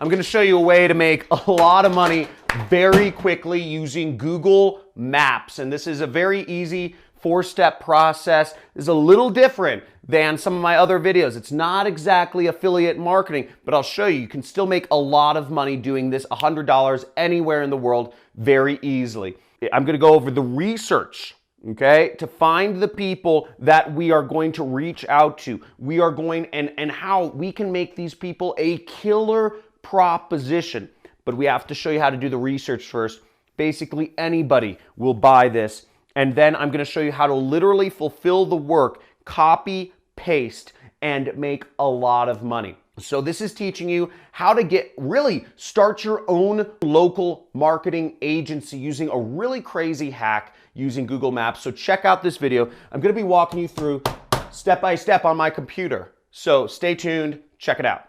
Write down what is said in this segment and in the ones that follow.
I'm going to show you a way to make a lot of money very quickly using Google Maps. And this is a very easy 4-step process. It's a little different than some of my other videos. It's not exactly affiliate marketing, but I'll show you. You can still make a lot of money doing this, $100 anywhere in the world very easily. I'm going to go over the research, okay, to find the people that we are going to reach out to. We are going and how we can make these people a killer proposition. But we have to show you how to do the research first. Basically, anybody will buy this. And then I'm going to show you how to literally fulfill the work, copy, paste, and make a lot of money. So this is teaching you how to really start your own local marketing agency using a really crazy hack using Google Maps. So check out this video. I'm going to be walking you through step by step on my computer. So stay tuned, check it out.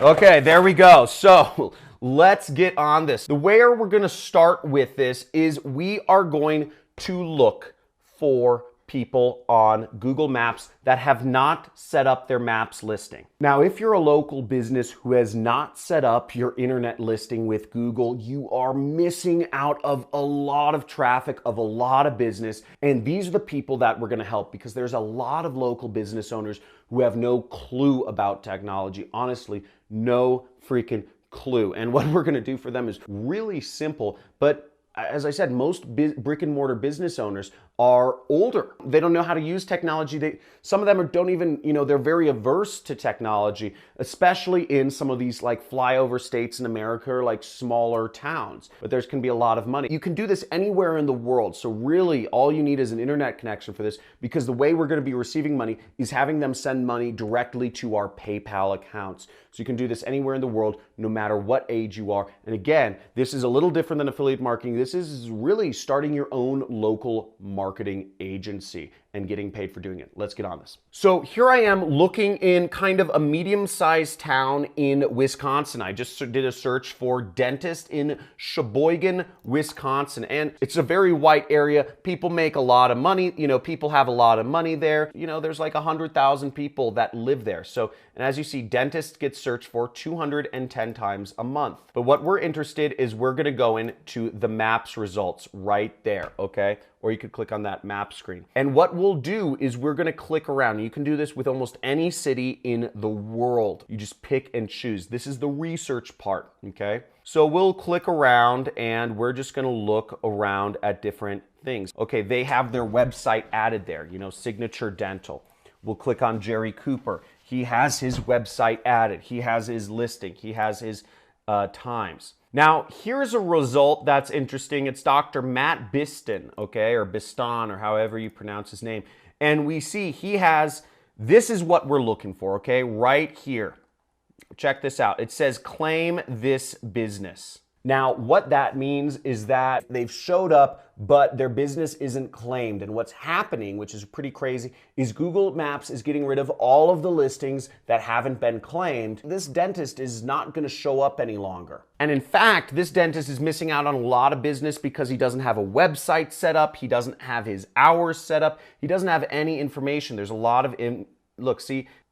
Okay, there we go. So let's get on this. The way we're going to start with this is we are going to look for people on Google Maps that have not set up their maps listing. Now, if you're a local business who has not set up your internet listing with Google, you are missing out of a lot of traffic, of a lot of business. And these are the people that we're going to help, because there's a lot of local business owners who have no clue about technology. Honestly, no freaking clue. And what we're going to do for them is really simple, but as I said, most brick and mortar business owners are older. They don't know how to use technology. Some of them don't even, they're very averse to technology, especially in some of these like flyover states in America or like smaller towns. But there's can be a lot of money. You can do this anywhere in the world. So really all you need is an internet connection for this, because the way we're going to be receiving money is having them send money directly to our PayPal accounts. So you can do this anywhere in the world, no matter what age you are. And again, this is a little different than affiliate marketing. This is really starting your own local marketing agency and getting paid for doing it. Let's get on this. So here I am looking in kind of a medium-sized town in Wisconsin. I just did a search for dentist in Sheboygan, Wisconsin. And it's a very white area. People make a lot of money. People have a lot of money there. There's like 100,000 people that live there. So, and as you see, dentist gets searched for 210 times a month. But what we're interested is we're going to go into the maps results right there, okay? Or you could click on that map screen. And what we'll do is we're going to click around. You can do this with almost any city in the world. You just pick and choose. This is the research part, okay? So we'll click around and we're just going to look around at different things. Okay, they have their website added there, Signature Dental. We'll click on Jerry Cooper. He has his website added. He has his listing. He has his times. Now, here's a result that's interesting. It's Dr. Matt Biston, okay, or Biston, or however you pronounce his name. And we see he has, this is what we're looking for, okay, right here. Check this out. It says, claim this business. Now, what that means is that they've showed up, but their business isn't claimed. And what's happening, which is pretty crazy, is Google Maps is getting rid of all of the listings that haven't been claimed. This dentist is not going to show up any longer. And in fact, this dentist is missing out on a lot of business because he doesn't have a website set up. He doesn't have his hours set up. He doesn't have any information. There's a lot of, a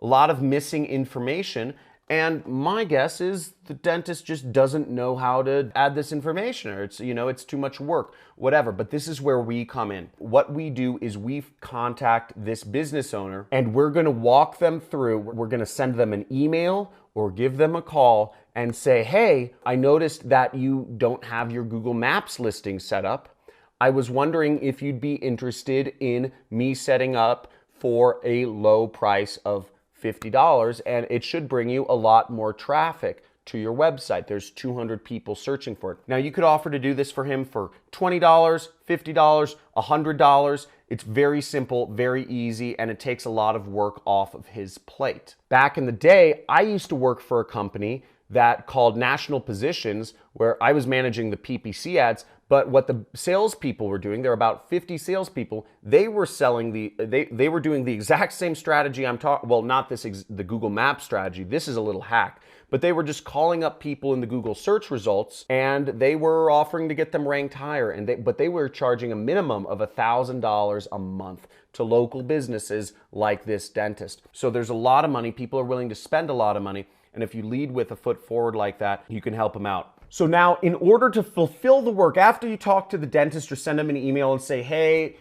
lot of missing information. And my guess is the dentist just doesn't know how to add this information, or it's too much work, whatever. But this is where we come in. What we do is we contact this business owner and we're going to walk them through. We're going to send them an email or give them a call and say, hey, I noticed that you don't have your Google Maps listing set up. I was wondering if you'd be interested in me setting up for a low price of $50, and it should bring you a lot more traffic to your website. There's 200 people searching for it. Now, you could offer to do this for him for $20, $50, $100. It's very simple, very easy, and it takes a lot of work off of his plate. Back in the day, I used to work for a company that called National Positions, where I was managing the PPC ads. But what the salespeople were doing, there are about 50 salespeople, they were selling they were doing the exact same strategy I'm talking, well, not the Google Maps strategy. This is a little hack. but they were just calling up people in the Google search results, and they were offering to get them ranked higher, but they were charging a minimum of $1,000 a month to local businesses like this dentist. So there's a lot of money. People are willing to spend a lot of money, and if you lead with a foot forward like that, you can help them out. So now, in order to fulfill the work, after you talk to the dentist or send them an email and say, hey,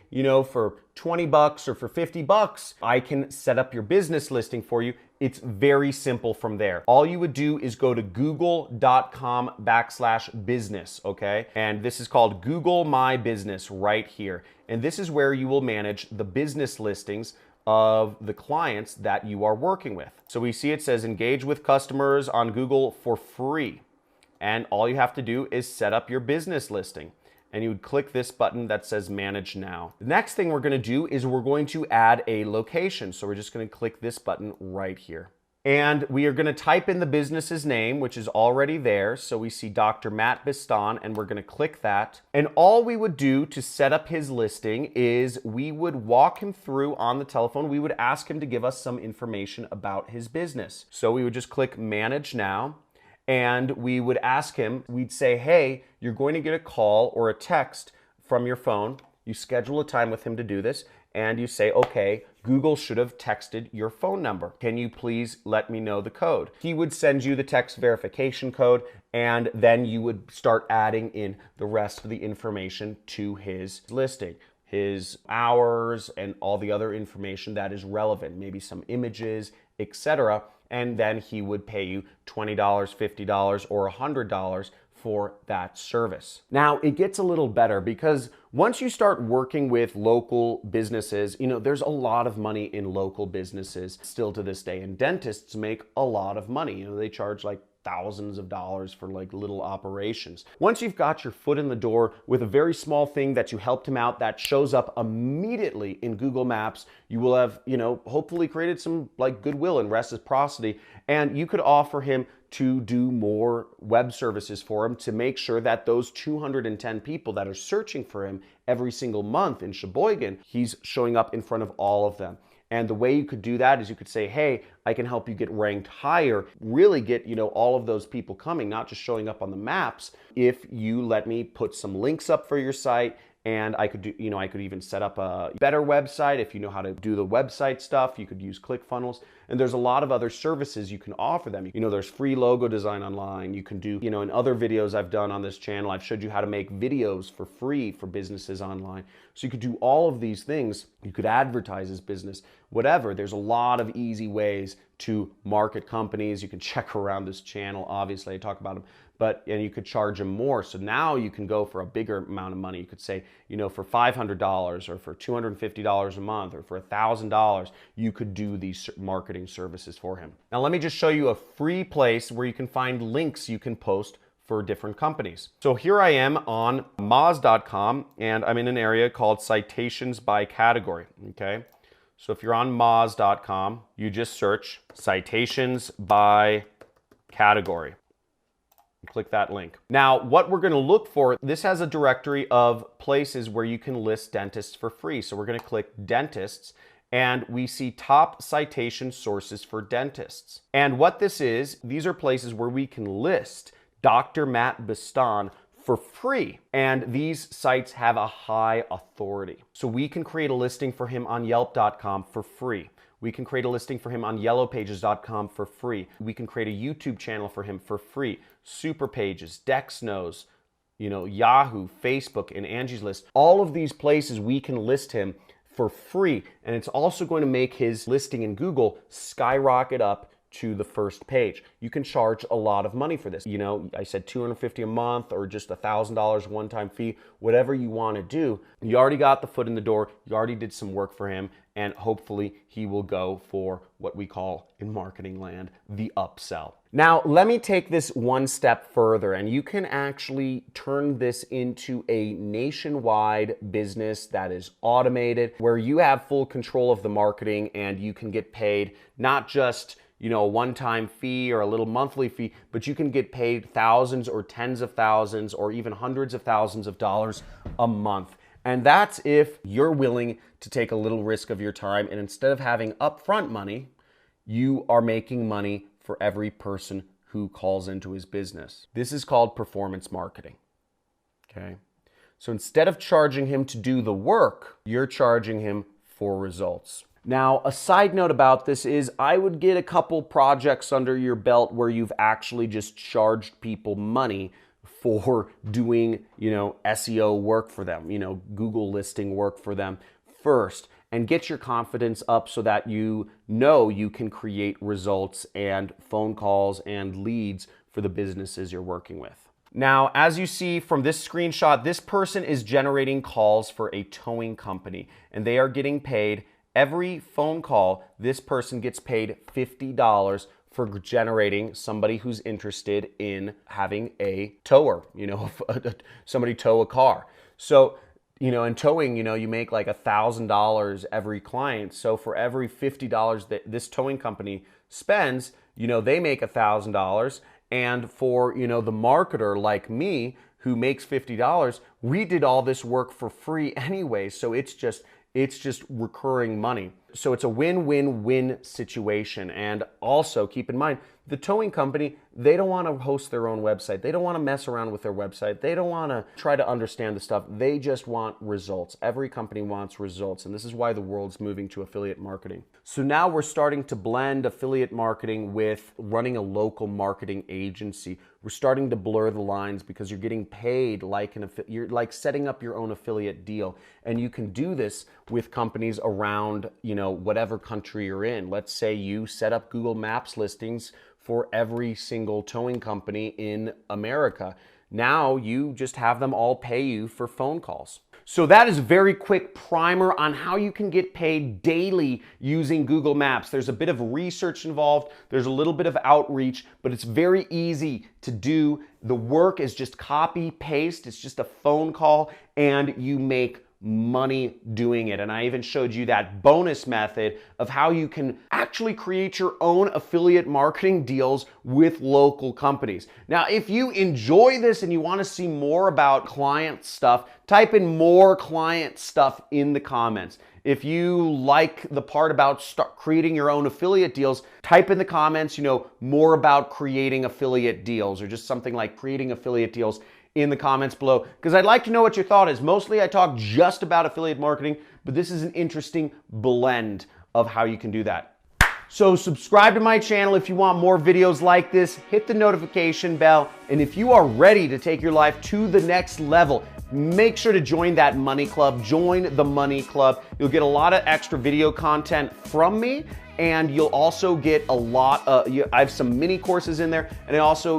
for 20 bucks or for 50 bucks, I can set up your business listing for you. It's very simple from there. All you would do is go to google.com/business, okay? And this is called Google My Business right here. And this is where you will manage the business listings of the clients that you are working with. So we see it says engage with customers on Google for free. And all you have to do is set up your business listing. And you would click this button that says Manage Now. The next thing we're going to do is we're going to add a location. So we're just going to click this button right here. And we are going to type in the business's name, which is already there. So we see Dr. Matt Biston, and we're going to click that. And all we would do to set up his listing is we would walk him through on the telephone. We would ask him to give us some information about his business. So we would just click Manage Now. And we would ask him, we'd say, hey, you're going to get a call or a text from your phone. You schedule a time with him to do this, and you say, okay, Google should have texted your phone number. Can you please let me know the code? He would send you the text verification code, and then you would start adding in the rest of the information to his listing. His hours and all the other information that is relevant, maybe some images, etc. And then he would pay you $20, $50, or $100 for that service. Now, it gets a little better because once you start working with local businesses, there's a lot of money in local businesses still to this day, and dentists make a lot of money. They charge like thousands of dollars for like little operations. Once you've got your foot in the door with a very small thing that you helped him out that shows up immediately in Google Maps, you will have, hopefully created some like goodwill and reciprocity, and you could offer him to do more web services for him to make sure that those 210 people that are searching for him every single month in Sheboygan, he's showing up in front of all of them. And the way you could do that is you could say, hey, I can help you get ranked higher, really get, all of those people coming, not just showing up on the maps, if you let me put some links up for your site. And I could do, I could even set up a better website. If you know how to do the website stuff, you could use ClickFunnels. And there's a lot of other services you can offer them. There's free logo design online. You can do, in other videos I've done on this channel, I've showed you how to make videos for free for businesses online. So you could do all of these things. You could advertise his business, whatever. There's a lot of easy ways to market companies. You can check around this channel. Obviously, I talk about them. And you could charge them more. So now you can go for a bigger amount of money. You could say, for $500 or for $250 a month or for $1,000, you could do these marketing services for him. Now, let me just show you a free place where you can find links you can post for different companies. So here I am on Moz.com, and I'm in an area called Citations by Category, okay? So if you're on Moz.com, you just search Citations by Category. Click that link. Now, what we're going to look for, this has a directory of places where you can list dentists for free. So we're going to click dentists, and we see top citation sources for dentists. And what this is, these are places where we can list Dr. Matt Biston for free. And these sites have a high authority. So we can create a listing for him on Yelp.com for free. We can create a listing for him on yellowpages.com for free. We can create a YouTube channel for him for free. Superpages, Dexnos, Yahoo, Facebook, and Angie's List. All of these places we can list him for free. And it's also going to make his listing in Google skyrocket up to the first page. You can charge a lot of money for this. I said $250 a month or just $1,000 one-time fee, whatever you want to do. You already got the foot in the door. You already did some work for him, and hopefully he will go for what we call in marketing land, the upsell. Now, let me take this one step further, and you can actually turn this into a nationwide business that is automated, where you have full control of the marketing and you can get paid not just a one-time fee or a little monthly fee, but you can get paid thousands or tens of thousands or even hundreds of thousands of dollars a month. And that's if you're willing to take a little risk of your time, and instead of having upfront money, you are making money for every person who calls into his business. This is called performance marketing. Okay? So instead of charging him to do the work, you're charging him for results. Now, a side note about this is I would get a couple projects under your belt where you've actually just charged people money for doing, SEO work for them, Google listing work for them first, and get your confidence up so that you know you can create results and phone calls and leads for the businesses you're working with. Now, as you see from this screenshot, this person is generating calls for a towing company, and they are getting paid every phone call. This person gets paid $50 for generating somebody who's interested in having a tower, somebody tow a car. So, in towing, you make like $1,000 every client. So for every $50 that this towing company spends, they make $1,000. And for, the marketer like me who makes $50, we did all this work for free anyway. So it's just recurring money. So it's a win-win-win situation. And also keep in mind, the towing company, they don't want to host their own website. They don't want to mess around with their website. They don't want to try to understand the stuff. They just want results. Every company wants results. And this is why the world's moving to affiliate marketing. So now we're starting to blend affiliate marketing with running a local marketing agency. We're starting to blur the lines because you're getting paid like you're like setting up your own affiliate deal. And you can do this with companies around, whatever country you're in. Let's say you set up Google Maps listings for every single towing company in America. Now you just have them all pay you for phone calls. So that is a very quick primer on how you can get paid daily using Google Maps. There's a bit of research involved. There's a little bit of outreach, but it's very easy to do. The work is just copy, paste. It's just a phone call and you make money doing it. And I even showed you that bonus method of how you can actually create your own affiliate marketing deals with local companies. Now, if you enjoy this and you want to see more about client stuff, type in more client stuff in the comments. If you like the part about creating your own affiliate deals, type in the comments, more about creating affiliate deals or just something like creating affiliate deals in the comments below, because I'd like to know what your thought is. Mostly I talk just about affiliate marketing, but this is an interesting blend of how you can do that. So subscribe to my channel if you want more videos like this, hit the notification bell, and if you are ready to take your life to the next level, make sure to join that money club. Join the money club. You'll get a lot of extra video content from me, and you'll also get a lot I have some mini courses in there, and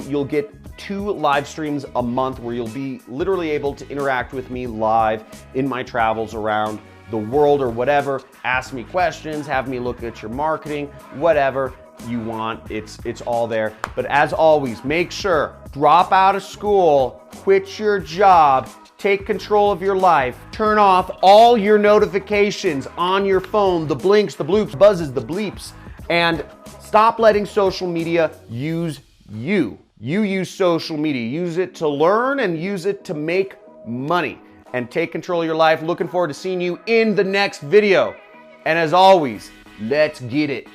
you'll get 2 live streams a month where you'll be literally able to interact with me live in my travels around the world or whatever. Ask me questions, have me look at your marketing, whatever you want, it's all there. But as always, make sure, drop out of school, quit your job, take control of your life, turn off all your notifications on your phone, the blinks, the bloops, buzzes, the bleeps, and stop letting social media use you. You use social media. Use it to learn and use it to make money. And take control of your life. Looking forward to seeing you in the next video. And as always, let's get it.